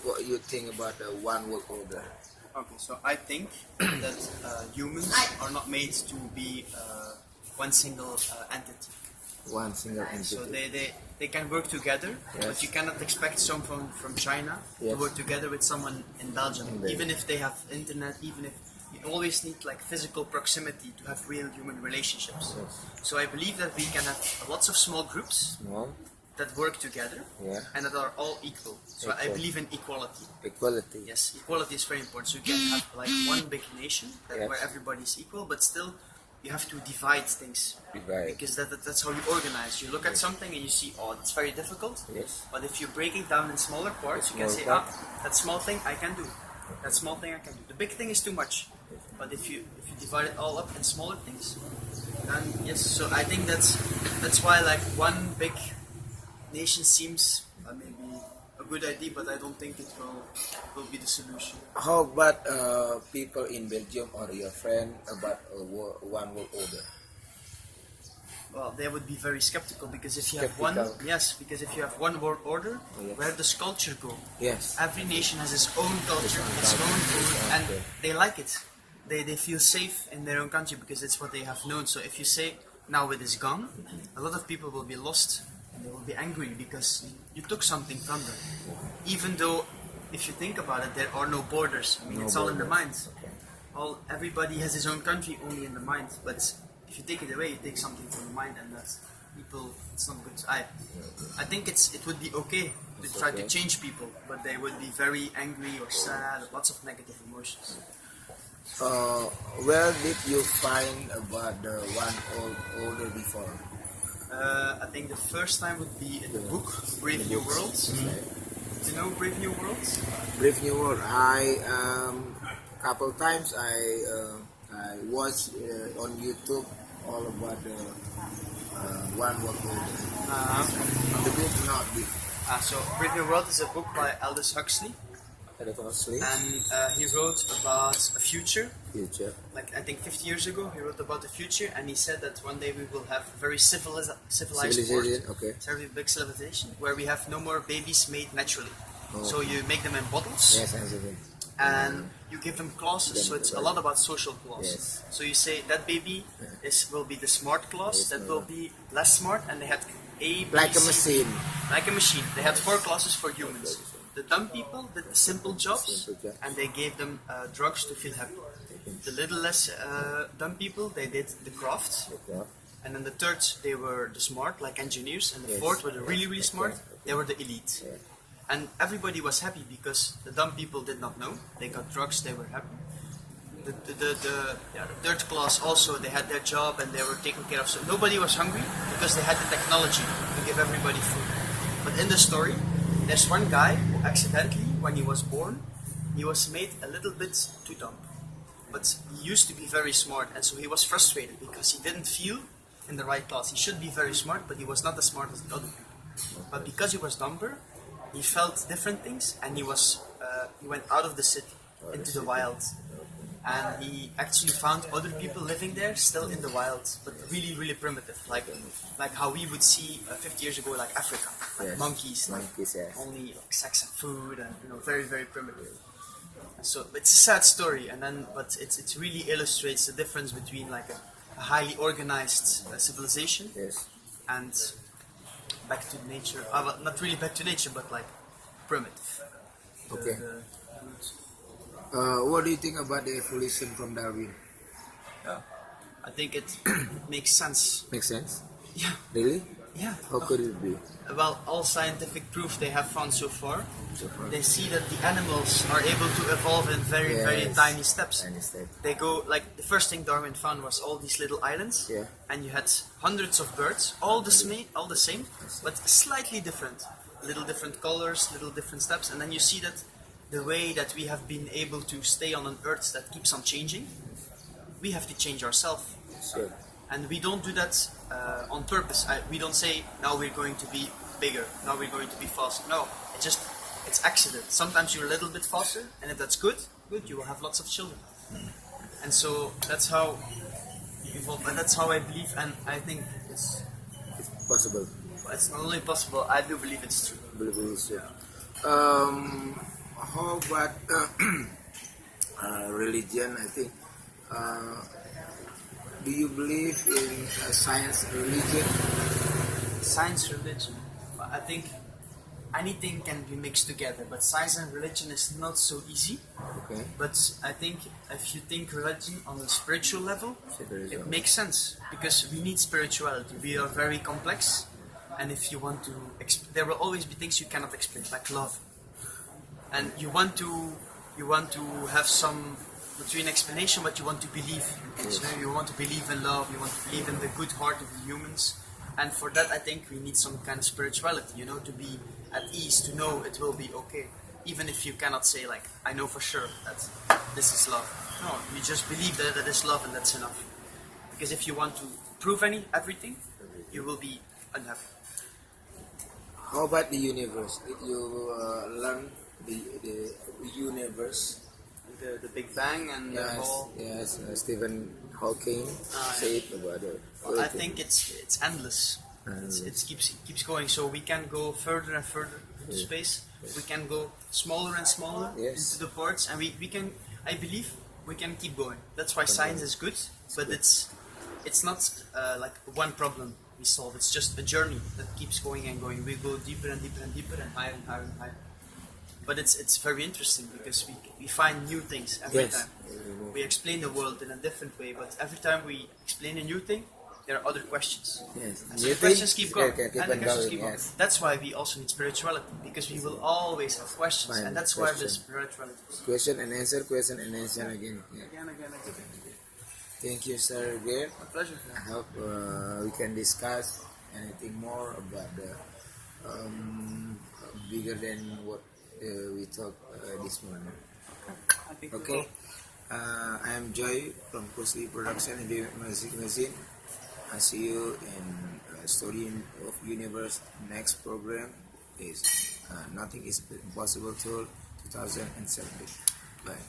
what you think about the one world order? Okay, so I think that humans are not made to be one single entity. One single entity. So they can work together, Yes. but you cannot expect someone from China Yes. to work together with someone in Belgium. In Belgium. Even if they have internet, even if you always need like physical proximity to have real human relationships. Yes. So I believe that we can have lots of small groups Small. that work together Yeah. and that are all equal. So I Equal. believe in equality. Equality. Yes, equality is very important. So you can have like one big nation Yes. where everybody is equal, but still you have to divide things Divide. because that's how you organize. You look at something and you see, oh, it's very difficult. Yes. But if you break it down in smaller parts, you can say, Smaller that small thing I can do. That small thing I can do. The big thing is too much. But if you divide it all up in smaller things, then yes. So I think that's why like one big nation seems maybe a good idea, but I don't think it will be the solution. How about people in Belgium or your friend about one world order? Well, they would be very skeptical because if you have one, Skeptical. yes, because if you have one world order, Yes. where does culture go? Yes. Every nation has its own culture, its own food, and Okay. they like it. They feel safe in their own country because it's what they have known. So if you say now it is gone, a lot of people will be lost and they will be angry because you took something from them. Even though, if you think about it, there are no borders. I mean, No it's all in the mind. borders. Okay. Everybody has his own country only in the mind. But if you take it away, you take something from the mind, and that's people. It's not good. I think it would be okay to It's try okay. to change people, but they would be very angry or sad, lots of negative emotions. Where did you find about the one world order before? I think the first time would be in the book Brave New World. Do you know Brave New World? Brave New World. Couple times I watched on YouTube all about the one world order. The book not big. So Brave New World is a book by Aldous Huxley, Honestly, and he wrote about a future. future. Like I think 50 years ago, he wrote about the future, and he said that one day we will have a very civilized Civilization. world. Okay. It's a very big civilization where we have no more babies made naturally. Oh. So you make them in bottles, Yes, absolutely. and you give them classes. So it's a lot about social class. Yes. So you say that baby will be the smart class, Yes, that will be less smart, and they had A, B, Like a C. machine. Like a machine. They had 4 classes for humans. The dumb people did the simple jobs, Simple jobs. and they gave them drugs to feel happy. The little less dumb people, they did the crafts. Yeah. And then the third, they were the smart, like engineers. And the Yes. fourth were the really, really smart. Okay. They were the elite. Yeah. And everybody was happy because the dumb people did not know. They got drugs, they were happy. The third class also, they had their job and they were taken care of. So nobody was hungry because they had the technology to give everybody food. But in the story, there's one guy who accidentally, when he was born, he was made a little bit too dumb. But he used to be very smart, and so he was frustrated because he didn't feel in the right class. He should be very smart, but he was not as smart as the other people. But because he was dumber, he felt different things, and he went out of the city into the wild. And he actually found other people living there, still in the wild, but really, really primitive, like how we would see 50 years ago, like Africa, like Yes. monkeys, like Monkeys, yes. only like sex and food, and very, very primitive. So it's a sad story, but it really illustrates the difference between like a highly organized civilization Yes. and back to nature. Well, not really back to nature, but like primitive. Okay. Roots. What do you think about the evolution from Darwin? I think it makes sense. Makes sense? Yeah, Really? yeah. How could it be? Well, all scientific proof they have found so far, So far? they see that the animals are able to evolve in very, very Yes. tiny steps. Tiny step. They go like the first thing Darwin found was all these little islands, Yeah. and you had hundreds of birds, all the same, but slightly different, little different colors, little different steps, and then you see that the way that we have been able to stay on an Earth that keeps on changing, we have to change ourselves, Sure. and we don't do that on purpose. We don't say now we're going to be bigger, now we're going to be faster. No, it's accident. Sometimes you're a little bit faster, and if that's good, you will have lots of children. And so that's how you evolve, and that's how I believe, and I think it's Possible. not only possible, I do believe it's true. Believe it's true. how about religion? I think. Do you believe in science, religion? Science, religion. I think anything can be mixed together, but science and religion is not so easy. Okay. But I think if you think religion on a spiritual level, Spiritual. it makes sense because we need spirituality. We are very complex, and if you want to, there will always be things you cannot explain, like love, and you want to have some between explanation, but you want to believe. Yes. So you want to believe in love. You want to believe in the good heart of the humans, and for that, I think we need some kind of spirituality. You know, to be at ease, to know it will be okay, even if you cannot say like, I know for sure that this is love. No, you just believe that that is love, and that's enough. Because if you want to prove everything, you will be unhappy. How about the universe? Did you learn the universe? The Big Bang and the Yes, whole. yes. Stephen Hawking Ah, said about it. Well, I think it's endless. It keeps going. So we can go further and further into space. We can go smaller and smaller Yes. into the parts, and we can. I believe we can keep going. That's why science is good, but it's not like one problem we solve. It's just a journey that keeps going and going. We go deeper and deeper and deeper and higher and higher and higher. But it's very interesting because we find new things every Yes. time. We explain the world in a different way, but every time we explain a new thing, there are other questions. Yes. And so New the questions thing, keep going, yeah, keep and the on questions going, keep going. yes. That's why we also need spirituality, because we will always have questions, Find and that's why the question. spirituality is. Question and answer again. Yeah. Again. Thank you, Sir Gare. A pleasure. I hope we can discuss anything more about the bigger than what we talked this morning. I think we Okay. will. I am Joy from Kusli Production and the Music Machine. I see you in Story of Universe. Next program is Nothing is Impossible Till 2017. Bye.